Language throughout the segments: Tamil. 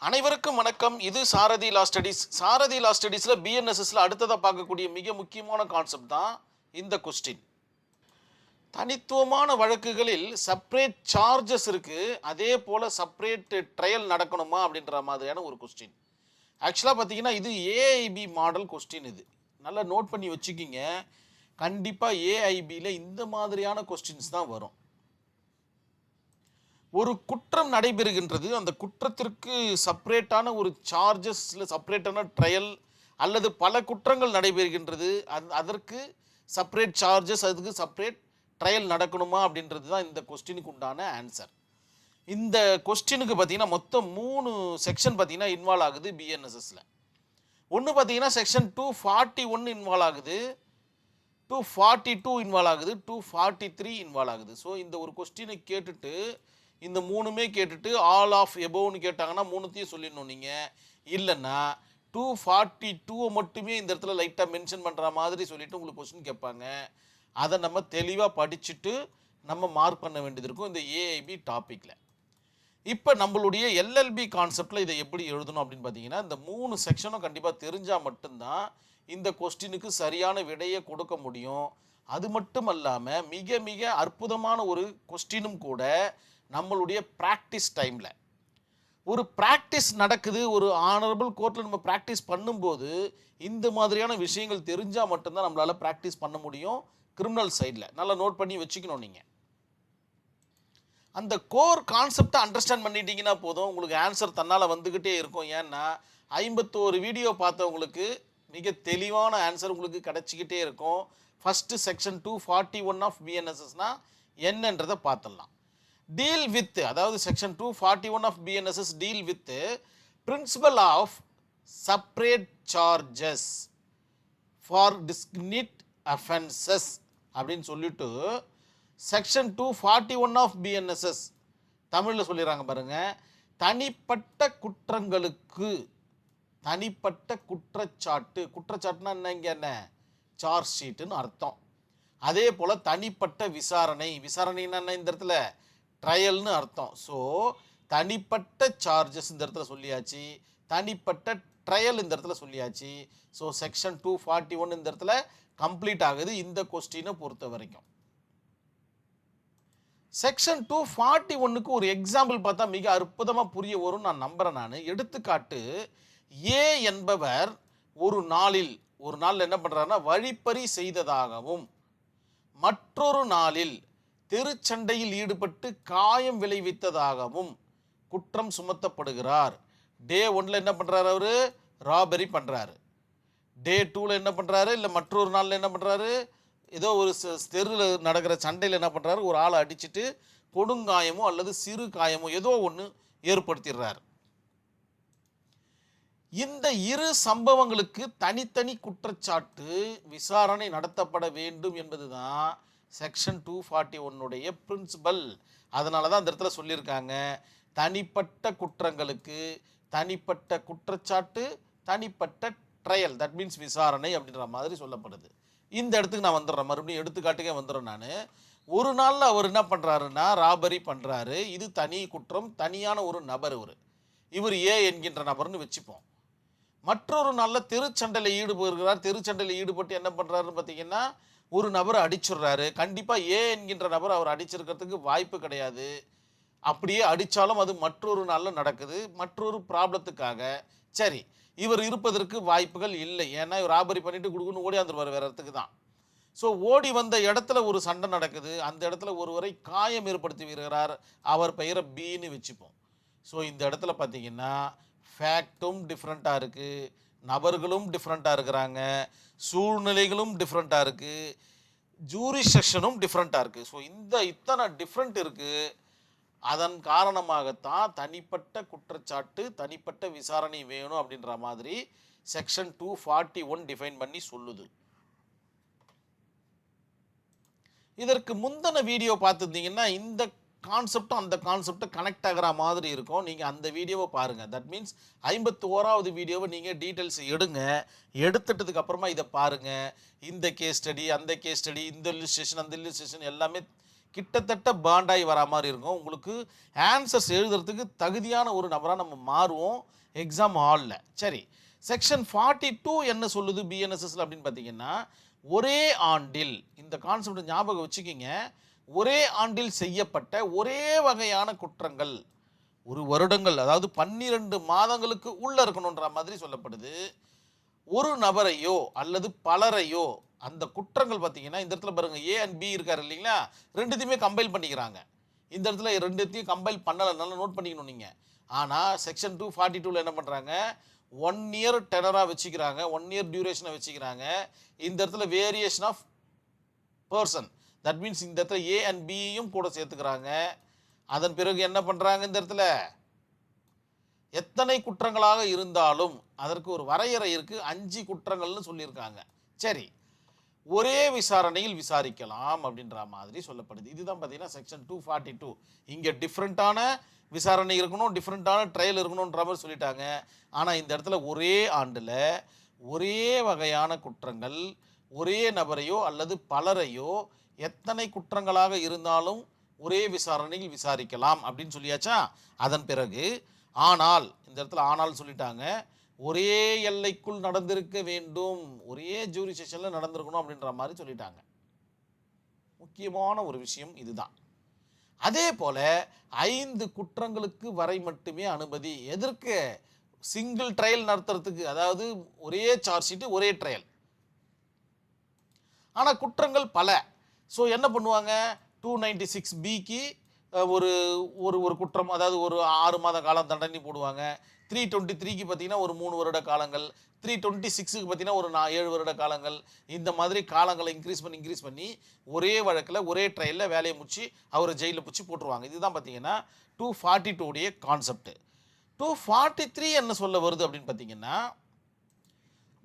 அனைவருக்கும் வணக்கம். இது சாரதி லா ஸ்டடீஸ். சாரதி லா ஸ்டடீஸில் பிஎன்எஸ்எஸ்ல அடுத்ததாக பார்க்கக்கூடிய மிக முக்கியமான கான்செப்ட் தான் இந்த கொஸ்டின். தனித்துவமான வழக்குகளில் செப்பரேட் சார்ஜஸ் இருக்கு, அதே போல செப்பரேட் ட்ரையல் நடக்கணுமா அப்படின்ற மாதிரியான ஒரு கொஸ்டின். ஆக்சுவலாக பார்த்தீங்கன்னா இது ஏஐபி மாடல் கொஸ்டின். இது நல்லா நோட் பண்ணி வச்சுக்கிங்க. கண்டிப்பாக ஏஐபியில் இந்த மாதிரியான கொஸ்டின்ஸ் தான் வரும். ஒரு குற்றம் நடைபெறுகின்றது, அந்த குற்றத்திற்கு செப்பரேட்டான ஒரு சார்ஜஸ் இல்லை செப்பரேட்டான ட்ரையல் அல்லது பல குற்றங்கள் நடைபெறுகின்றது, அதற்கு செப்பரேட் சார்ஜஸ், அதுக்கு செப்பரேட் ட்ரையல் நடக்கணுமா அப்படின்றது தான் இந்த கொஸ்டினுக்கு உண்டான ஆன்சர். இந்த கொஸ்டினுக்கு பார்த்தீங்கன்னா மொத்தம் 3 செக்ஷன் பார்த்தீங்கன்னா இன்வால்வ் ஆகுது பிஎன்எஸ்எஸ்ல. ஒன்று பார்த்தீங்கன்னா செக்ஷன் 241 இன்வால்வ் ஆகுது, 242 இன்வால்வ் ஆகுது, 243 இன்வால்வ் ஆகுது. ஸோ இந்த ஒரு கொஸ்டினை கேட்டுட்டு இந்த 3மே கேட்டுட்டு ஆல் ஆஃப் எபோவ்னு கேட்டாங்கன்னா 3த்தையும் சொல்லிடணும் நீங்கள். இல்லைன்னா 242 மட்டுமே இந்த இடத்துல லைட்டாக மென்ஷன் பண்ணுற மாதிரி சொல்லிவிட்டு உங்களுக்கு கொஸ்டின் கேட்பாங்க. அதை நம்ம தெளிவாக படிச்சுட்டு நம்ம மார்க் பண்ண வேண்டியது இருக்கும் இந்த ஏஐபி டாப்பிக்கில். இப்போ நம்மளுடைய எல்எல்பி கான்செப்டில் இதை எப்படி எழுதணும் அப்படின்னு பார்த்தீங்கன்னா, இந்த 3 செக்ஷனும் கண்டிப்பாக தெரிஞ்சால் மட்டும்தான் இந்த கொஸ்டினுக்கு சரியான விடையை கொடுக்க முடியும். அது மட்டும் இல்லாமல் மிக மிக அற்புதமான ஒரு கொஸ்டினும் கூட. நம்மளுடைய ப்ராக்டிஸ் டைமில் ஒரு ப்ராக்டிஸ் நடக்குது, ஒரு ஆனரபிள் கோர்ட்டில் நம்ம ப்ராக்டிஸ் பண்ணும்போது இந்த மாதிரியான விஷயங்கள் தெரிஞ்சால் மட்டும்தான் நம்மளால் ப்ராக்டிஸ் பண்ண முடியும் கிரிமினல் சைடில். நல்லா நோட் பண்ணி வச்சுக்கணும். நீங்கள் அந்த கோர் கான்செப்டை அண்டர்ஸ்டாண்ட் பண்ணிட்டீங்கன்னா போதும், உங்களுக்கு ஆன்சர் தன்னால் வந்துக்கிட்டே இருக்கும். ஏன்னா 51 வீடியோ பார்த்தவங்களுக்கு மிக தெளிவான ஆன்சர் உங்களுக்கு கிடச்சிக்கிட்டே இருக்கும். ஃபஸ்ட்டு செக்ஷன் 241 ஆஃப் பிஎன்எஸ்எஸ்னால் என்னன்றதை பார்த்துடலாம். டீல் வித், அதாவது section 241 of BNSS deal with principle of separate charges for discriminate offences அப்படின்னு சொல்லிட்டு செக்ஷன் 241 ஆஃப் பிஎன்எஸ்எஸ் தமிழில் சொல்லிடுறாங்க பாருங்க. தனிப்பட்ட குற்றங்களுக்கு தனிப்பட்ட குற்றச்சாட்டு, குற்றச்சாட்டுனா என்ன, சார்ஜ் ஷீட்டுன்னு அர்த்தம். அதே போல் தனிப்பட்ட விசாரணை, விசாரணைன்னா என்ன இந்த இடத்துல, ட்ரையல்னு அர்த்தம். ஸோ தனிப்பட்ட சார்ஜஸ் இந்த இடத்துல சொல்லியாச்சு, தனிப்பட்ட ட்ரையல் இந்த இடத்துல சொல்லியாச்சு. ஸோ செக்ஷன் 241 இந்த இடத்துல கம்ப்ளீட் ஆகுது இந்த கொஸ்டினை பொறுத்த வரைக்கும். செக்ஷன் 241க்கு ஒரு எக்ஸாம்பிள் பார்த்தா மிக அற்புதமாக புரிய வரும் நான் நம்புகிறேன். நான் எடுத்துக்காட்டு, ஏ என்பவர் ஒரு நாளில் என்ன பண்ணுறாருன்னா வழிப்பறி செய்ததாகவும் மற்றொரு நாளில் தெருச்சண்டையில் ஈடுபட்டு காயம் விளைவித்ததாகவும் குற்றம் சுமத்தப்படுகிறார். டே 1ல் என்ன பண்ணுறாரு, அவர் ராபரி பண்ணுறாரு. டே 2ல் என்ன பண்ணுறாரு, இல்லை மற்றொரு நாளில் என்ன பண்ணுறாரு, ஏதோ ஒரு தெருவில் நடக்கிற சண்டையில் என்ன பண்ணுறாரு, ஒரு ஆளை அடிச்சுட்டு கொடுங்காயமோ அல்லது சிறு காயமோ ஏதோ ஒன்று ஏற்படுத்திடுறார். இந்த இரு சம்பவங்களுக்கு தனித்தனி குற்றச்சாட்டு விசாரணை நடத்தப்பட வேண்டும் என்பதுதான் செக்ஷன் 241 பிரின்சிபல். அதனால தான் அந்த இடத்துல சொல்லியிருக்காங்க, தனிப்பட்ட குற்றங்களுக்கு தனிப்பட்ட குற்றச்சாட்டு, தனிப்பட்ட ட்ரையல், தட் மீன்ஸ் விசாரணை அப்படின்ற மாதிரி சொல்லப்படுது. இந்த இடத்துக்கு நான் வந்துடுறேன், மறுபடியும் எடுத்துக்காட்டுக்கே வந்துடுறேன். நான் ஒரு நாளில் அவர் என்ன பண்ணுறாருன்னா ராபரி பண்ணுறாரு. இது தனி குற்றம், தனியான ஒரு நபர். இவர் ஏ என்கின்ற நபர்னு வச்சுப்போம். மற்றொரு நாளில் தெருச்சண்டையில் ஈடுபடுகிறார். தெருச்சண்டையில் ஈடுபட்டு என்ன பண்ணுறாருன்னு பார்த்தீங்கன்னா ஒரு நபரை அடிச்சுடுறாரு. கண்டிப்பாக ஏ என்கின்ற நபர் அவர் அடிச்சிருக்கிறதுக்கு வாய்ப்பு கிடையாது. அப்படியே அடித்தாலும் அது மற்றொரு நாளில் நடக்குது, மற்றொரு ப்ராப்ளத்துக்காக. சரி, இவர் இருப்பதற்கு வாய்ப்புகள் இல்லை. ஏன்னா இவர் ராபரி பண்ணிட்டு கொடுக்குன்னு ஓடியாந்துருவார் வேறு இடத்துக்கு தான். ஸோ ஓடி வந்த இடத்துல ஒரு சண்டை நடக்குது. அந்த இடத்துல ஒருவரை காயம் ஏற்படுத்தி வருகிறார். அவர் பெயரை பின்னு வச்சுப்போம். ஸோ இந்த இடத்துல பார்த்தீங்கன்னா ஃபேக்டும் டிஃப்ரெண்ட்டாக இருக்குது, நபர்களும் டிஃப்ரெண்ட்டாக இருக்கிறாங்க, சூழ்நிலைகளும் டிஃப்ரெண்ட்டாக இருக்குது, ஜூரிஸ்டிக்ஷனும் டிஃப்ரெண்ட்டாக இருக்குது. ஸோ இத்தனை டிஃப்ரெண்ட் இருக்குது. அதன் காரணமாகத்தான் தனிப்பட்ட குற்றச்சாட்டு, தனிப்பட்ட விசாரணை வேணும் அப்படின்ற மாதிரி செக்ஷன் 241 டிஃபைன் பண்ணி சொல்லுது. இதற்கு முந்தின வீடியோ பார்த்துருந்தீங்கன்னா இந்த கான்செப்டும் அந்த கான்செப்டும் கனெக்ட் ஆகிற மாதிரி இருக்கும். நீங்கள் அந்த வீடியோவை பாருங்கள். தட் மீன்ஸ் 51வது வீடியோவை நீங்கள் டீட்டெயில்ஸ் எடுங்க. எடுத்துட்டதுக்கு அப்புறமா இதை பாருங்கள். இந்த கேஸ் ஸ்டடி, அந்த கேஸ் ஸ்டடி, இந்த இல்லுஸ்ட்ரேஷன், அந்த இல்லுஸ்ட்ரேஷன் எல்லாமே கிட்டத்தட்ட பாண்டாகி வரா மாதிரி இருக்கும். உங்களுக்கு ஆன்சர்ஸ் எழுதுறதுக்கு தகுதியான ஒரு நபராக நம்ம மாறுவோம் எக்ஸாம் ஹாலில். சரி, செக்ஷன் 42 என்ன சொல்லுது பிஎன்எஸ்எஸ்ல அப்படின்னு பார்த்தீங்கன்னா, ஒரே ஆண்டில், இந்த கான்செப்ட் ஞாபகம் வச்சுக்கிங்க, ஒரே ஆண்டில் செய்யப்பட்ட ஒரே வகையான குற்றங்கள், ஒரு வருடங்கள் அதாவது 12 மாதங்களுக்கு உள்ள இருக்கணுன்ற மாதிரி சொல்லப்படுது. ஒரு நபரையோ அல்லது பலரையோ, அந்த குற்றங்கள் பார்த்தீங்கன்னா இந்த இடத்துல பாருங்க, ஏ அண்ட் பி இருக்காரு இல்லைங்களா, ரெண்டுத்தையுமே கம்பைல் பண்ணிக்கிறாங்க. இந்த இடத்துல ரெண்டுத்தையும் கம்பைல் பண்ணலை, நல்லா நோட் பண்ணிக்கணும் நீங்கள். ஆனால் செக்ஷன் 242 என்ன பண்ணுறாங்க, 1 இயர் டெனராக வச்சுக்கிறாங்க, 1 இயர் டியூரேஷனை வச்சுக்கிறாங்க. இந்த இடத்துல variation of person, that means இந்த இடத்துல ஏ அண்ட் பியும் கூட சேர்த்துக்கிறாங்க. அதன் பிறகு என்ன பண்ணுறாங்க, இந்த இடத்துல எத்தனை குற்றங்களாக இருந்தாலும் அதற்கு ஒரு வரையறை இருக்குது, 5 குற்றங்கள்னு சொல்லியிருக்காங்க. சரி, ஒரே விசாரணையில் விசாரிக்கலாம் அப்படின்ற மாதிரி சொல்லப்படுது. இதுதான் பார்த்தீங்கன்னா செக்ஷன் 242. இங்கே டிஃப்ரெண்ட்டான விசாரணை இருக்கணும், டிஃப்ரெண்ட்டான ட்ரையல் இருக்கணுன்ற மாதிரி சொல்லிட்டாங்க. ஆனால் இந்த இடத்துல ஒரே ஆண்டில் ஒரே வகையான குற்றங்கள், ஒரே நபரையோ அல்லது பலரையோ எத்தனை குற்றங்களாக இருந்தாலும் ஒரே விசாரணையில் விசாரிக்கலாம் அப்படின்னு சொல்லியாச்சா. அதன் பிறகு ஆனால், இந்த இடத்துல ஆனால் சொல்லிட்டாங்க, ஒரே எல்லைக்குள் நடந்திருக்க வேண்டும், ஒரே ஜூரிசெக்ஷனில் நடந்திருக்கணும் அப்படின்ற மாதிரி சொல்லிட்டாங்க. முக்கியமான ஒரு விஷயம் இதுதான். அதே போல 5 குற்றங்களுக்கு வரை மட்டுமே அனுமதி. எதற்கு? சிங்கிள் ட்ரையல் நடத்துறதுக்கு, அதாவது ஒரே சார்ஜ் ஷீட்டு ஒரே ட்ரையல். ஆனால் குற்றங்கள் பல. ஸோ என்ன பண்ணுவாங்க, 296 ஒரு ஒரு ஒரு குற்றம், அதாவது ஒரு 6 மாத காலம் தண்டனை போடுவாங்க. 323 பார்த்தீங்கன்னா ஒரு 3 வருட காலங்கள், 326 பார்த்தீங்கன்னா ஒரு 7 வருட காலங்கள். இந்த மாதிரி காலங்களை இன்க்ரீஸ் பண்ணி ஒரே வழக்கில் ஒரே ட்ரையலில் வேலையை முடிச்சு அவரை ஜெயிலில் பிடிச்சி போட்டுருவாங்க. இதுதான் பார்த்தீங்கன்னா 242 உடைய கான்செப்ட். 243 என்ன சொல்ல வருது அப்படின்னு பார்த்தீங்கன்னா,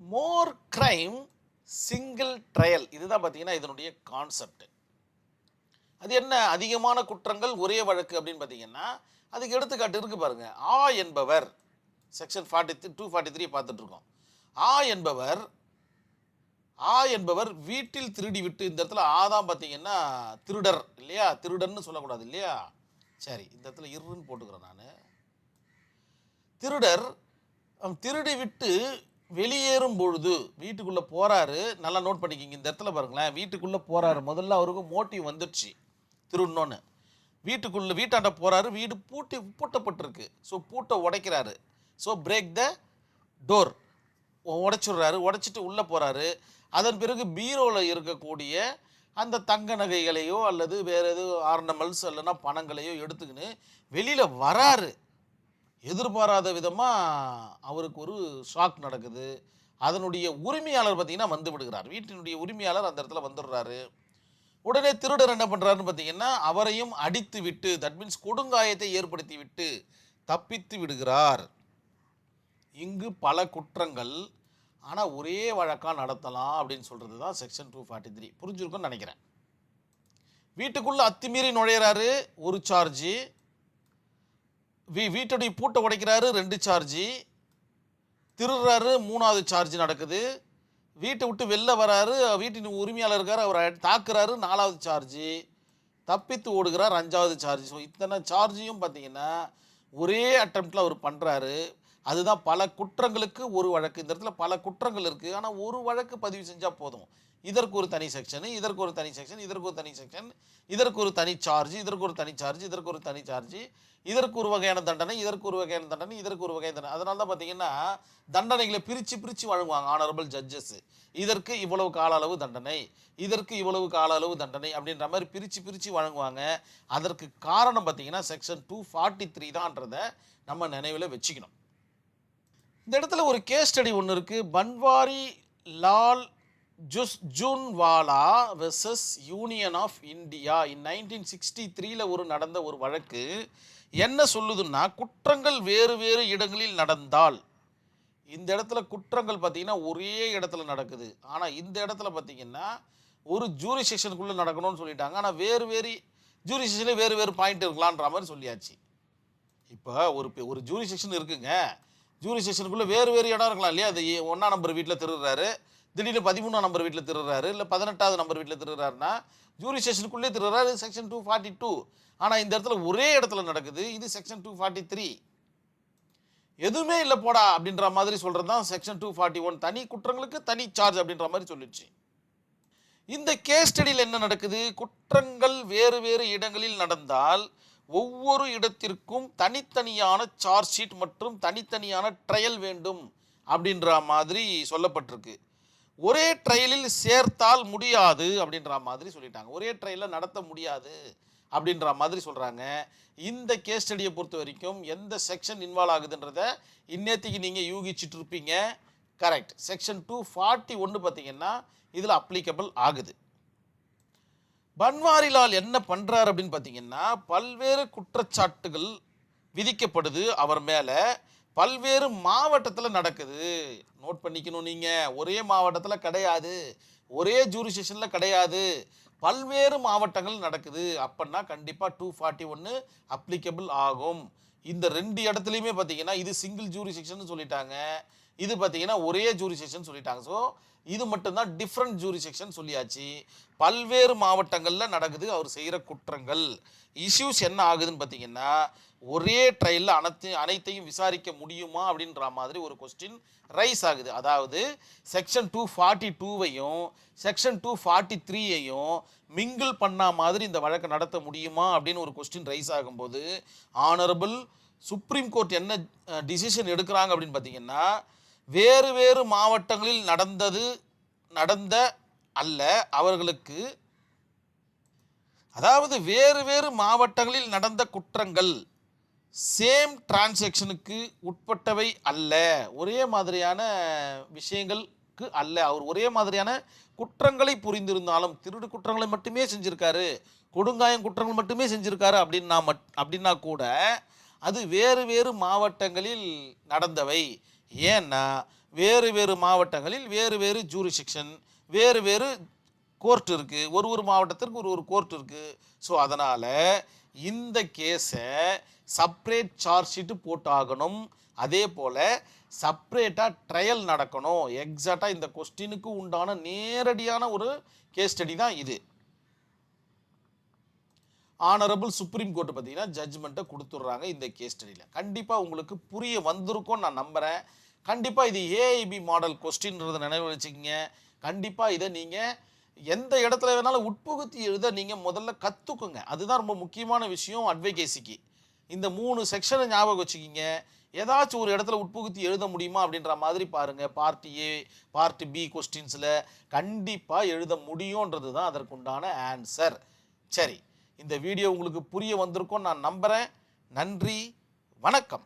மோர் கிரைம் சிங்கிள் ட்ரையல். இதுதான் பார்த்தீங்கன்னா இதனுடைய கான்செப்ட். அது என்ன, அதிகமான குற்றங்கள் ஒரே வழக்கு அப்படின்னு பார்த்தீங்கன்னா, அதுக்கு எடுத்துக்காட்டு இருக்கு பாருங்க. ஆ என்பவர், செக்ஷன் 243 பார்த்துட்டு இருக்கோம். ஆ என்பவர் வீட்டில் திருடி விட்டு, இந்த இடத்துல ஆதான் பார்த்தீங்கன்னா திருடர் இல்லையா, திருடர்னு சொல்லக்கூடாது இல்லையா. சரி, இந்த இடத்துல இருன்னு போட்டுக்கிறேன் நான். திருடர் திருடி விட்டு வெளியேறும் பொழுது வீட்டுக்குள்ளே போகிறாரு. நல்லா நோட் பண்ணிக்கிங்க, இந்த இடத்துல பாருங்களேன், வீட்டுக்குள்ளே போகிறாரு. முதல்ல அவருக்கு மோட்டிவ் வந்துடுச்சு திருடணுன்னு. வீட்டாண்ட போகிறாரு, வீடு பூட்டப்பட்டிருக்கு. ஸோ பூட்டை உடைக்கிறாரு. ஸோ பிரேக் த டோர், உடைச்சிடுறாரு. உடைச்சிட்டு உள்ளே போகிறாரு. அதன் பிறகு பீரோவில் இருக்கக்கூடிய அந்த தங்க நகைகளையோ அல்லது வேறு எதுவும் ஆர்னமெண்ட்ஸ் இல்லைன்னா பணங்களையோ எடுத்துக்கின்னு வெளியில் வராரு. எதிர்பாராத விதமாக அவருக்கு ஒரு ஷாக் நடக்குது. அதனுடைய உரிமையாளர் பார்த்தீங்கன்னா வந்து விடுகிறார். வீட்டினுடைய உரிமையாளர் அந்த இடத்துல வந்துடுறாரு. உடனே திருடர் என்ன பண்ணுறாருன்னு பார்த்தீங்கன்னா, அவரையும் அடித்து விட்டு, தட் மீன்ஸ் கொடுங்காயத்தை ஏற்படுத்தி விட்டு தப்பித்து விடுகிறார். இங்கு பல குற்றங்கள், ஆனால் ஒரே வழக்காக நடத்தலாம் அப்படின்னு சொல்கிறது தான் செக்ஷன் 243. புரிஞ்சிருக்குன்னு நினைக்கிறேன். வீட்டுக்குள்ளே அத்துமீறி நுழையிறாரு, ஒரு சார்ஜி. வீட்டுடைய பூட்டை உடைக்கிறாரு, 2 சார்ஜி. திருடுறாரு, 3வது சார்ஜ் நடக்குது. வீட்டை விட்டு வெளில வராரு, வீட்டின் உரிமையாளர் இருக்கார், அவரை தாக்குறாரு, 4வது சார்ஜி. தப்பித்து ஓடுகிறார், 5வது சார்ஜ். ஸோ இத்தனை சார்ஜையும் பார்த்தீங்கன்னா ஒரே அட்டெம்ப்டில் அவர் பண்ணுறாரு. அதுதான் பல குற்றங்களுக்கு ஒரு வழக்கு. இந்த இடத்துல பல குற்றங்கள் இருக்குது, ஆனால் ஒரு வழக்கு பதிவு செஞ்சால் போதும். இதற்கு ஒரு தனி செக்ஷனு, இதற்கு ஒரு தனி செக்ஷன், இதற்கு ஒரு தனி செக்ஷன், இதற்கு ஒரு தனி சார்ஜ், இதற்கு ஒரு தனி சார்ஜ், இதற்கு ஒரு தனி சார்ஜ், இதற்கு ஒரு வகையான தண்டனை, இதற்கு ஒரு வகையான தண்டனை, இதற்கு ஒரு வகையான தண்டனை. அதனால தான் பார்த்தீங்கன்னா தண்டனைகளை பிரித்து வழங்குவாங்க ஆனரபிள் ஜட்ஜஸ். இதற்கு இவ்வளவு கால அளவு தண்டனை, இதற்கு இவ்வளவு கால அளவு தண்டனை அப்படின்ற மாதிரி பிரித்து வழங்குவாங்க. அதற்கு காரணம் பார்த்தீங்கன்னா செக்ஷன் 243 தான்றதை நம்ம நினைவில் வச்சுக்கணும். இந்த இடத்துல ஒரு கேஸ் ஸ்டடி ஒன்று இருக்குது. Banwari Lal Jhunjhunwala versus Union of India in 1963 ஒரு நடந்த ஒரு வழக்கு. என்ன சொல்லுதுன்னா, குற்றங்கள் வேறு வேறு இடங்களில் நடந்தால், இந்த இடத்துல குற்றங்கள் பார்த்தீங்கன்னா ஒரே இடத்துல நடக்குது, ஆனால் இந்த இடத்துல பார்த்தீங்கன்னா ஒரு ஜூரிசெக்ஷனுக்குள்ளே நடக்கணும்னு சொல்லிட்டாங்க. ஆனால் வேறு வேறு ஜூரிசெக்ஷனே வேறு வேறு பாயிண்ட் இருக்கலான்ற மாதிரி சொல்லியாச்சு. இப்போ ஒரு ஜூரிசெக்ஷன் இருக்குங்க, ஜூரிசெக்ஷனுக்குள்ளே வேறு வேறு இடம் இருக்கலாம் இல்லையா. அது 1ஆம் நம்பர் வீட்டில் திருடுறாரு, திடீர்னு 13ஆம் நம்பர் வீட்டில் திருடுறாரு, இல்லை 18வது நம்பர் வீட்டில் திருடுறாருன்னா ஜூரிஸ்டிக்ஷனுக்குள்ளே திருடுறாரு, செக்ஷன் 242. ஆனால் இந்த இடத்துல ஒரே இடத்துல நடக்குது, இது செக்ஷன் 243. எதுவுமே இல்லை போடா அப்படின்ற மாதிரி சொல்கிறது தான் செக்ஷன் 241. தனி குற்றங்களுக்கு தனி சார்ஜ் அப்படின்ற மாதிரி சொல்லிடுச்சு. இந்த கேஸ் ஸ்டடியில் என்ன நடக்குது? குற்றங்கள் வேறு வேறு இடங்களில் நடந்தால் ஒவ்வொரு இடத்திற்கும் தனித்தனியான சார்ஜ் ஷீட் மற்றும் தனித்தனியான ட்ரையல் வேண்டும் அப்படின்ற மாதிரி சொல்லப்பட்டிருக்கு. ஒரே ட்ரையலில் சேர்த்தால் முடியாது அப்படின்ற மாதிரி சொல்லிட்டாங்க. ஒரே ட்ரையலில் நடத்த முடியாது அப்படின்ற மாதிரி சொல்கிறாங்க. இந்த கேஸ் ஸ்டடியை பொறுத்த வரைக்கும் எந்த செக்ஷன் இன்வால்வ் ஆகுதுன்றதை இன்னேத்திக்கு நீங்கள் யூகிச்சிட்டு இருப்பீங்க. கரெக்ட், செக்ஷன் 241 பார்த்தீங்கன்னா இதில் அப்ளிகபிள் ஆகுது. பன்வாரிலால் என்ன பண்ணுறாரு அப்படின்னு பார்த்தீங்கன்னா, பல்வேறு குற்றச்சாட்டுகள் விதிக்கப்படுது அவர் மேலே, பல்வேறு மாவட்டத்தில் நடக்குது. நோட் பண்ணிக்கணும், நீங்கள் ஒரே மாவட்டத்தில் கிடையாது, ஒரே ஜூரிஸ்டிக்ஷனில் கிடையாது, பல்வேறு மாவட்டங்கள் நடக்குது. அப்படின்னா கண்டிப்பாக 241 அப்ளிகபிள் ஆகும். இந்த 2 இடத்துலையுமே பார்த்தீங்கன்னா இது சிங்கிள் ஜூரிஸ்டிக்ஷன் சொல்லிட்டாங்க, இது பார்த்தீங்கன்னா ஒரே ஜூரிஸ்டிக்ஷன் சொல்லிட்டாங்க. ஸோ இது மட்டும்தான் டிஃப்ரெண்ட் ஜூரிஸ்டிக்ஷன் சொல்லியாச்சு. பல்வேறு மாவட்டங்களில் நடக்குது அவர் செய்கிற குற்றங்கள். இஷ்யூஸ் என்ன ஆகுதுன்னு பார்த்தீங்கன்னா, ஒரே ட்ரையலில் அனைத்தையும் விசாரிக்க முடியுமா அப்படின்ற மாதிரி ஒரு கொஸ்டின் ரைஸ் ஆகுது. அதாவது செக்ஷன் 242வையும் செக்ஷன் 243ஐயும் மிங்கிள் பண்ணா மாதிரி இந்த வழக்கை நடத்த முடியுமா அப்படின்னு ஒரு கொஸ்டின் ரைஸ் ஆகும்போது, ஆனரபிள் சுப்ரீம் கோர்ட் என்ன டிசிஷன் எடுக்கிறாங்க அப்படின்னு பார்த்தீங்கன்னா, வேறு வேறு மாவட்டங்களில் நடந்த அல்ல அவர்களுக்கு, அதாவது வேறு வேறு மாவட்டங்களில் நடந்த குற்றங்கள் சேம் டிரான்சாக்ஷனுக்கு உட்பட்டவை அல்ல, ஒரே மாதிரியான விஷயங்களுக்கு அல்ல. அவர் ஒரே மாதிரியான குற்றங்களை புரிந்திருந்தாலும், திருடு குற்றங்களை மட்டுமே செஞ்சிருக்காரு, கொடுங்காயம் குற்றங்கள் மட்டுமே செஞ்சிருக்காரு அப்படின்னா கூட அது வேறு வேறு மாவட்டங்களில் நடந்தவை. ஏன்னா வேறு வேறு மாவட்டங்களில் வேறு வேறு ஜூரிஸ்டிக்ஷன், வேறு வேறு கோர்ட் இருக்குது, ஒரு மாவட்டத்திற்கு ஒரு கோர்ட் இருக்குது. ஸோ அதனால் இந்த கேஸை செப்பரேட் சார்ஜ் ஷீட்டு போட்டாகணும். அதே போல் செப்பரேட்டாக ட்ரையல் நடக்கணும். எக்ஸாக்டாக இந்த கொஸ்டினுக்கு உண்டான நேரடியான ஒரு கேஸ் ஸ்டடி தான் இது. ஆனரபிள் சுப்ரீம் கோர்ட் பார்த்தீங்கன்னா ஜட்ஜ்மெண்ட்டை கொடுத்துட்றாங்க இந்த கேஸ் ஸ்டடியில். கண்டிப்பாக உங்களுக்கு புரிய வந்திருக்கும்னு நான் நம்புகிறேன். கண்டிப்பாக இது ஏஐபி மாடல் கொஸ்டின்றதை நினைவு வச்சுக்கிங்க. கண்டிப்பாக இதை நீங்கள் எந்த இடத்துல வேணாலும் உட்புகுத்தி எழுத நீங்கள் முதல்ல கற்றுக்குங்க. அதுதான் ரொம்ப முக்கியமான விஷயம் அட்வொகேசிக்கு. இந்த 3 செக்ஷனை ஞாபகம் வச்சுக்கிங்க. ஏதாச்சும் ஒரு இடத்துல உட்புகுத்தி எழுத முடியுமா அப்படின்ற மாதிரி பாருங்கள். பார்ட் ஏ பார்ட் பி கொஸ்டின்ஸில் கண்டிப்பாக எழுத முடியுன்றது தான் அதற்குண்டான ஆன்சர். சரி, இந்த வீடியோ உங்களுக்கு புரிய வந்திருக்கும் நான் நம்புகிறேன். நன்றி, வணக்கம்.